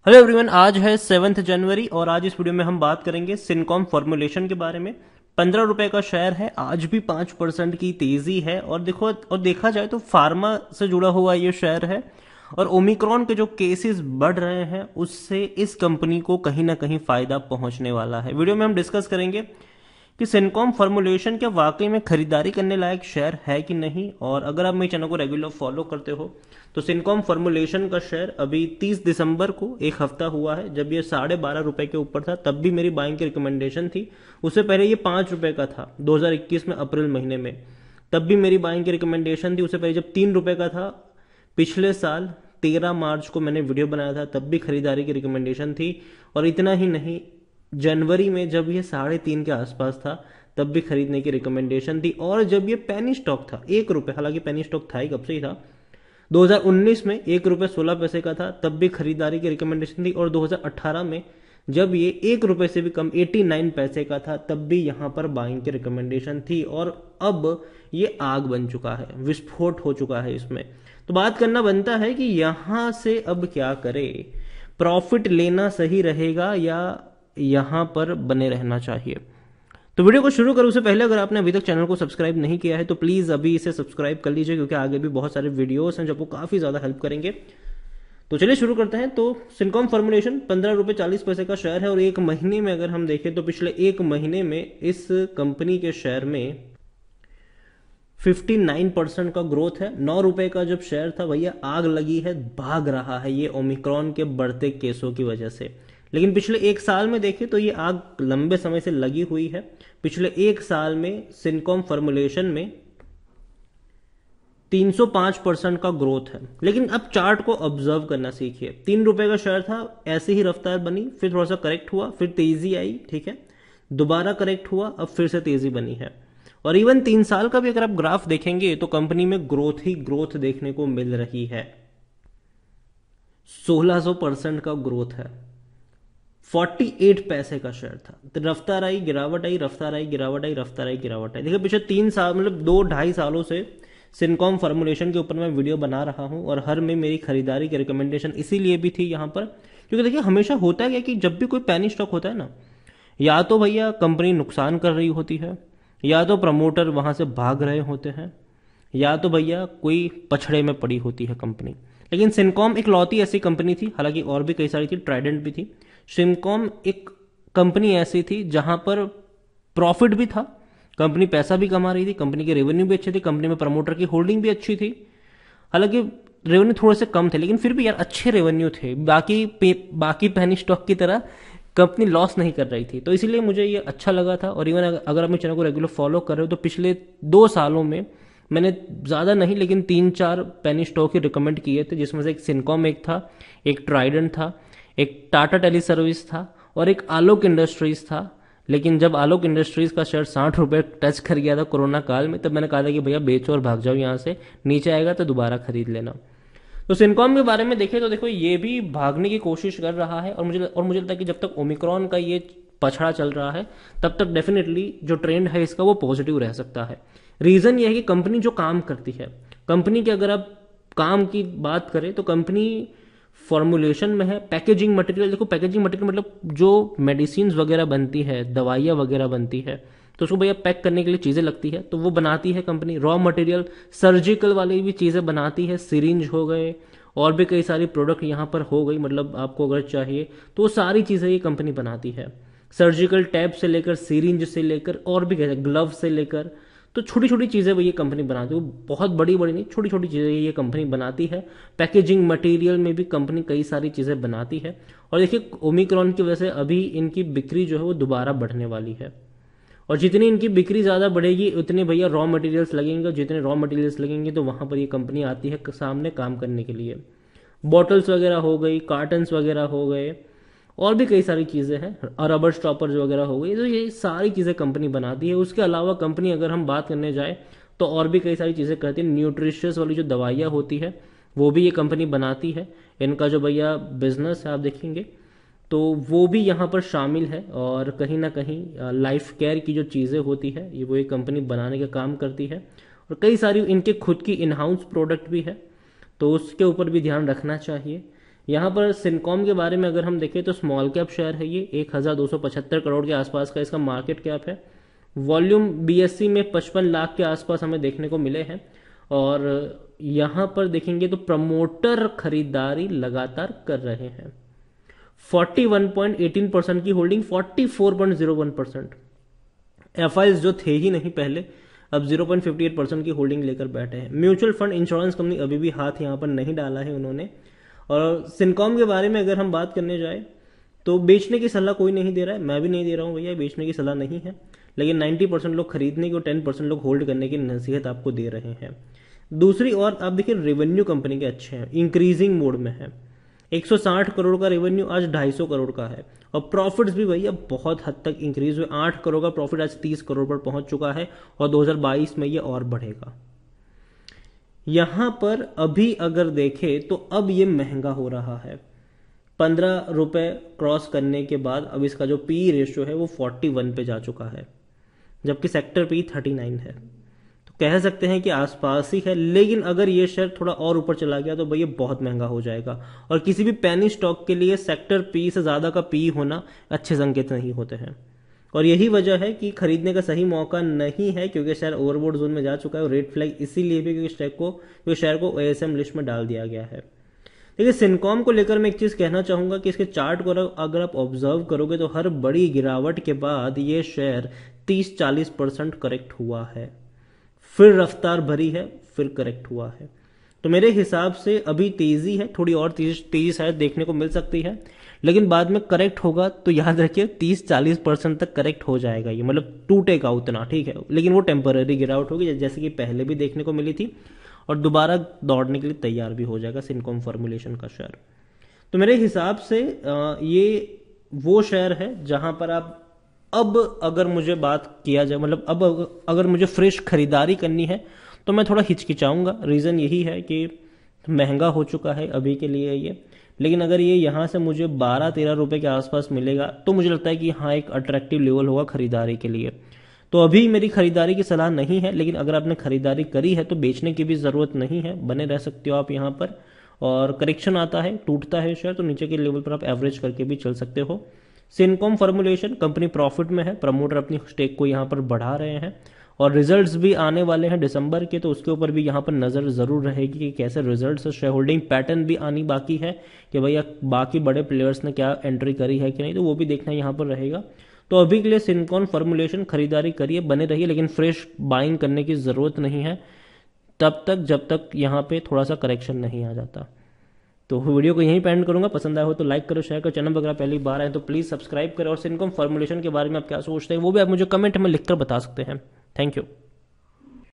Hello everyone, आज है 7 जनवरी और आज इस वीडियो में हम बात करेंगे सिनकॉम फॉर्मुलेशन के बारे में। 15 रुपए का शेयर है, आज भी 5% की तेजी है और देखा जाए तो फार्मा से जुड़ा हुआ ये शेयर है और ओमिक्रॉन के जो केसेस बढ़ रहे हैं उससे इस कंपनी को कहीं ना कहीं फायदा पहुंचने वाला है। वीडियो में हम डिस्कस करेंगे कि सिनकॉम फॉर्मुलेशन क्या वाकई में खरीदारी करने लायक शेयर है कि नहीं। और अगर आप मेरे चैनल को रेगुलर फॉलो करते हो तो सिनकॉम फॉर्मुलेशन का शेयर अभी 30 दिसंबर को एक हफ्ता हुआ है, जब ये 12.5 रुपए के ऊपर था तब भी मेरी बाइंग की रिकमेंडेशन थी। उससे पहले ये 5 रुपए का था 2021 में अप्रैल महीने में, तब भी मेरी बाइंग की रिकमेंडेशन थी। उससे पहले जब 3 रुपए का था पिछले साल 13 मार्च को मैंने वीडियो बनाया था, तब भी खरीदारी की रिकमेंडेशन थी। और इतना ही नहीं, जनवरी में जब ये 3.5 के आसपास था तब भी खरीदने की रिकमेंडेशन थी। और जब ये पेनी स्टॉक था 1 रुपए, हालांकि पेनी स्टॉक था ही कब से ही था, 2019 में 1 रुपए 16 पैसे का था तब भी खरीदारी की रिकमेंडेशन थी। और 2018 में जब ये 1 रुपए से भी कम 89 पैसे का था तब भी यहां पर बाइंग की रिकमेंडेशन थी। और अब ये आग बन चुका है, विस्फोट हो चुका है इसमें। तो बात करना बनता है कि यहां से अब क्या करे, प्रॉफिट लेना सही रहेगा या यहां पर बने रहना चाहिए। तो वीडियो को शुरू करूं उससे पहले अगर आपने अभी तक चैनल को सब्सक्राइब नहीं किया है तो प्लीज अभी इसे सब्सक्राइब कर लीजिए, क्योंकि आगे भी बहुत सारे वीडियोस हैं जो आपको काफी ज्यादा हेल्प करेंगे। तो चलिए शुरू करते हैं। तो सिनकॉम फॉर्मुलेशन 15 रुपए 40 पैसे का शेयर है और एक महीने में अगर हम देखें तो पिछले एक महीने में इस कंपनी के शेयर में 59% का ग्रोथ है। 9 रुपए का जब शेयर था भैया आग लगी है, भाग रहा है ये ओमिक्रॉन के बढ़ते केसों की वजह से। लेकिन पिछले एक साल में देखें तो ये आग लंबे समय से लगी हुई है। पिछले एक साल में सिनकॉम फॉर्मुलेशन में 305% का ग्रोथ है। लेकिन अब चार्ट को ऑब्जर्व करना सीखिए। 3 रुपए का शेयर था, ऐसे ही रफ्तार बनी, फिर थोड़ा सा करेक्ट हुआ, फिर तेजी आई, ठीक है, दोबारा करेक्ट हुआ, अब फिर से तेजी बनी है। और इवन 3 साल का भी अगर आप ग्राफ देखेंगे तो कंपनी में ग्रोथ ही ग्रोथ देखने को मिल रही है। 1600% का ग्रोथ है। 48 पैसे का शेयर था, तो रफ्तार आई गिरावट आई, रफ्तार आई गिरावट आई, रफ्तार आई गिरावट आई। देखिए पिछले 3 साल मतलब 2-2.5 सालों से सिनकॉम फॉर्मुलेशन के ऊपर मैं वीडियो बना रहा हूं और हर में मेरी खरीदारी की रिकमेंडेशन इसीलिए भी थी यहां पर, क्योंकि देखिए हमेशा होता है कि जब भी कोई पैनी स्टॉक होता है ना, या तो भैया कंपनी नुकसान कर रही होती है, या तो प्रमोटर वहां से भाग रहे होते हैं, या तो भैया कोई पछड़े में पड़ी होती है कंपनी। लेकिन सिनकॉम एक लौती ऐसी कंपनी थी, हालांकि और भी कई सारी थी, ट्राइडेंट भी थी। सिनकॉम एक कंपनी ऐसी थी जहां पर प्रॉफिट भी था, कंपनी पैसा भी कमा रही थी, कंपनी के रेवेन्यू भी अच्छे थे, कंपनी में प्रमोटर की होल्डिंग भी अच्छी थी। हालांकि रेवेन्यू थोड़े से कम थे लेकिन फिर भी यार अच्छे रेवेन्यू थे, बाकी पैनी स्टॉक की तरह कंपनी लॉस नहीं कर रही थी। तो इसीलिए मुझे ये अच्छा लगा था। और इवन अगर आप मेरे चैनल को रेगुलर फॉलो कर रहे हो तो पिछले 2 सालों में मैंने ज्यादा नहीं लेकिन 3-4 पेनी स्टॉक ही रिकमेंड किए थे, जिसमें से एक सिनकॉम एक था, एक ट्राइडेंट था, एक टाटा टेली सर्विस था और एक आलोक इंडस्ट्रीज था। लेकिन जब आलोक इंडस्ट्रीज का शेयर 60 रुपए टच कर गया था कोरोना काल में, तब मैंने कहा था कि भैया बेचो और भाग जाओ यहाँ से, नीचे आएगा तो दोबारा खरीद लेना। तो सिनकॉम के बारे में देखें तो देखो ये भी भागने की कोशिश कर रहा है और मुझे लगता है कि जब तक ओमिक्रॉन का ये पछड़ा चल रहा है तब तक डेफिनेटली जो ट्रेंड है इसका वो पॉजिटिव रह सकता है। रीजन ये है कि कंपनी जो काम करती है, कंपनी के अगर आप काम की बात करें तो कंपनी फॉर्मुलेशन में है। पैकेजिंग मटेरियल देखो, पैकेजिंग मटेरियल मतलब जो मेडिसिन वगैरह बनती है, दवाइयाँ वगैरह बनती है, तो उसको भैया पैक करने के लिए चीजें लगती है, तो वो बनाती है कंपनी। रॉ मटेरियल सर्जिकल वाली भी चीजें बनाती है, सिरिंज हो गए और भी कई सारी प्रोडक्ट यहाँ पर हो गई, मतलब आपको अगर चाहिए तो वो सारी चीजें ये कंपनी बनाती है। सर्जिकल टैब से लेकर सिरिंज से लेकर और भी कैसे ग्लव से लेकर, तो छोटी छोटी चीजें वो ये कंपनी बनाती है। वो बहुत बड़ी बड़ी नहीं, छोटी छोटी चीजें ये कंपनी बनाती है। पैकेजिंग मटेरियल में भी कंपनी कई सारी चीजें बनाती है। और देखिए ओमिक्रॉन की वजह से अभी इनकी बिक्री जो है वो दोबारा बढ़ने वाली है और जितनी इनकी बिक्री ज्यादा बढ़ेगी उतने भैया रॉ मटेरियल्स लगेंगे और जितने रॉ मटेरियल्स लगेंगे तो वहां पर ये कंपनी आती है सामने काम करने के लिए। बॉटल्स वगैरह हो गई, कार्टन्स वगैरह हो गए और भी कई सारी चीजें हैं, और रबर स्टॉपर्स वगैरह हो गई, तो ये सारी चीजें कंपनी बनाती है। उसके अलावा कंपनी अगर हम बात करने जाए तो और भी कई सारी चीजें करती है। न्यूट्रिशियस वाली जो दवाइयाँ होती है वो भी ये कंपनी बनाती है। इनका जो भैया बिजनेस है आप देखेंगे तो वो भी यहाँ पर शामिल है। और कहीं ना कहीं लाइफ केयर की जो चीज़ें होती है ये वो एक कंपनी बनाने का काम करती है और कई सारी इनके खुद की इन हाउस प्रोडक्ट भी है, तो उसके ऊपर भी ध्यान रखना चाहिए। यहाँ पर सिनकॉम के बारे में अगर हम देखें तो स्मॉल कैप शेयर है, ये 1275 करोड़ के आसपास का इसका मार्केट कैप है। वॉल्यूम बीएससी में 55 लाख के आसपास हमें देखने को मिले हैं। और यहाँ पर देखेंगे तो प्रमोटर खरीदारी लगातार कर रहे हैं। 41.18% की होल्डिंग, 44.01%। एफआईज जो थे ही नहीं पहले, अब 0.58% की होल्डिंग लेकर बैठे हैं। म्यूचुअल फंड इंश्योरेंस कंपनी अभी भी हाथ यहाँ पर नहीं डाला है उन्होंने। और सिनकॉम के बारे में अगर हम बात करने जाए तो बेचने की सलाह कोई नहीं दे रहा है, मैं भी नहीं दे रहा हूँ भैया, बेचने की सलाह नहीं है। लेकिन 90% लोग खरीदने की और 10% लोग होल्ड करने की नसीहत आपको दे रहे हैं। दूसरी ओर आप देखिए रेवेन्यू कंपनी के अच्छे हैं, इंक्रीजिंग मोड में है। 160 करोड़ का रेवेन्यू आज 250 करोड़ का है। और प्रॉफिट्स भी भैया बहुत हद तक इंक्रीज हुए, 8 करोड़ का प्रॉफिट आज 30 करोड़ पर पहुंच चुका है और 2022 में ये और बढ़ेगा। यहां पर अभी अगर देखें तो अब ये महंगा हो रहा है। 15 रुपए क्रॉस करने के बाद अब इसका जो पी रेशियो है वो 41 पे जा चुका है, जबकि सेक्टर पी 39 है। तो कह सकते हैं कि आसपास ही है। लेकिन अगर ये शेयर थोड़ा और ऊपर चला गया तो भैया बहुत महंगा हो जाएगा। और किसी भी पेनी स्टॉक के लिए सेक्टर पी से ज्यादा का पी होना अच्छे संकेत नहीं होते हैं। और यही वजह है कि खरीदने का सही मौका नहीं है, क्योंकि शेयर ओवरबोर्ड जोन में जा चुका है। और रेड फ्लैग इसीलिए भी क्योंकि शेयर को एएसएम लिस्ट में डाल दिया गया है। देखिए सिनकॉम को लेकर मैं एक चीज कहना चाहूंगा कि इसके चार्ट को अगर आप ऑब्जर्व करोगे तो हर बड़ी गिरावट के बाद ये शेयर 30-40% करेक्ट हुआ है, फिर रफ्तार भरी है, फिर करेक्ट हुआ है। तो मेरे हिसाब से अभी तेजी है, थोड़ी और तेजी शायद देखने को मिल सकती है, लेकिन बाद में करेक्ट होगा तो याद रखिए 30-40% तक करेक्ट हो जाएगा ये, मतलब टूटेगा उतना, ठीक है। लेकिन वो टेम्पररी गिरावट होगी जैसे कि पहले भी देखने को मिली थी, और दोबारा दौड़ने के लिए तैयार भी हो जाएगा सिनकॉम फॉर्मुलेशन का शेयर। तो मेरे हिसाब से ये वो शेयर है जहां पर आप अब अगर मुझे बात किया जाए, मतलब अब अगर मुझे फ्रेश खरीदारी करनी है तो मैं थोड़ा हिचकिचाऊंगा। रीज़न यही है कि महंगा हो चुका है अभी के लिए ये। लेकिन अगर ये यहाँ से मुझे 12-13 रुपए के आसपास मिलेगा तो मुझे लगता है कि हाँ एक अट्रैक्टिव लेवल होगा खरीदारी के लिए। तो अभी मेरी खरीदारी की सलाह नहीं है, लेकिन अगर आपने खरीदारी करी है तो बेचने की भी ज़रूरत नहीं है, बने रह सकते हो आप यहाँ पर। और करेक्शन आता है, टूटता है शेयर, तो नीचे के लेवल पर आप एवरेज करके भी चल सकते हो। सिनकॉम फॉर्मुलेशन कंपनी प्रॉफिट में है, प्रमोटर अपनी स्टेक को यहाँ पर बढ़ा रहे हैं और रिजल्ट्स भी आने वाले हैं दिसंबर के, तो उसके ऊपर भी यहाँ पर नज़र ज़रूर रहेगी कि कैसे रिजल्ट्स, शेयर होल्डिंग पैटर्न भी आनी बाकी है कि भैया बाकी बड़े प्लेयर्स ने क्या एंट्री करी है कि नहीं, तो वो भी देखना यहाँ पर रहेगा। तो अभी के लिए सिनकॉम फॉर्मुलेशन खरीदारी करिए, बने रहिए, लेकिन फ्रेश बाइंग करने की ज़रूरत नहीं है तब तक जब तक यहाँ पे थोड़ा सा करेक्शन नहीं आ जाता। तो वीडियो को यहीं पे एंड करूंगा। पसंद आया हो तो लाइक करो, शेयर करो, चैनल वगैरह पहली बार आए तो प्लीज़ सब्सक्राइब करें। और सिनकॉम फॉर्मुलेशन के बारे में आप क्या सोचते हैं वो भी आप मुझे कमेंट में लिखकर बता सकते हैं। Thank you.